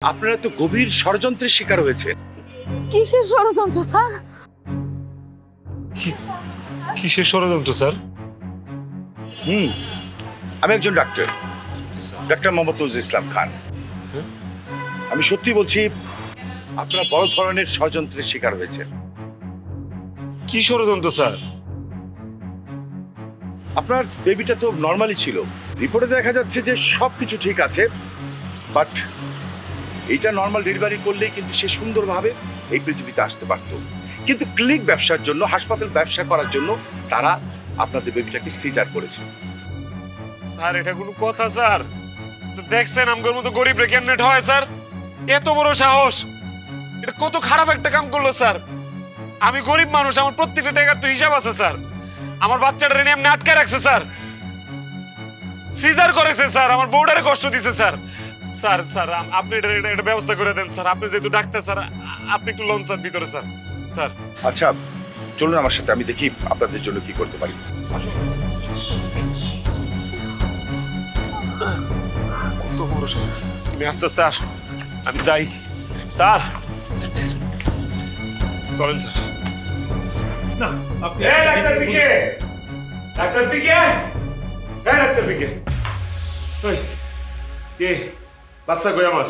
আপনারা তো গভীর ষড়যন্ত্রের শিকার হয়েছে। কিসের ষড়যন্ত্র স্যার? কিসের ষড়যন্ত্র স্যার? আমি একজন ডাক্তার, ডাক্তার মোহাম্মদ নজরুল ইসলাম খান। আমি সত্যি বলছি, আপনারা বড় ধরনের ষড়যন্ত্রের শিকার হয়েছেন। কি ষড়যন্ত্র স্যার? আপনার বেবিটা তো নর্মালি ছিল, রিপোর্টে দেখা যাচ্ছে যে সবকিছু ঠিক আছে, বাট এইটা নর্মাল ডেলিভারি করলেই কিন্তু সে সুন্দরভাবে এই পৃথিবীতে আসতে পারত। কিন্তু ক্লিনিক ব্যবসার জন্য, হাসপাতাল ব্যবসা করার জন্য তারা আপনাদের বেবিটাকে সিজার করেছে। স্যার এটা কোনো কথা স্যার? দেখছেন আমগোর মতো গরিব রে কেমনে হয় স্যার? এত বড় সাহস! এটা কত খারাপ একটা কাম করলো স্যার। আমি গরিব মানুষ, আমার প্রত্যেকটা টাকার তো হিসাব আছে স্যার। আমার বাচ্চাটারে নিয়ে এমনি আটকে রাখছে স্যার, সিজার করেছে স্যার, আমার বউটারে কষ্ট দিছে স্যার। স্যার স্যার আপনি এটা ব্যবস্থা করে দেন স্যার। আপনি যেহেতু ডাক্তার স্যার, আপনি একটু লন স্যার ভিতরে স্যার। স্যার আচ্ছা চলুন আমার সাথে, আমি দেখি আপনাদের জন্য কি করতে পারি। তুমি আস্তে আস্তে আসো, আমি যাই। স্যার চলেন স্যার। না আপনি ডাক্তার পিকে, ডাক্তার পিকে, ডাক্তার পিকে, কে বাচ্চা কই আমার?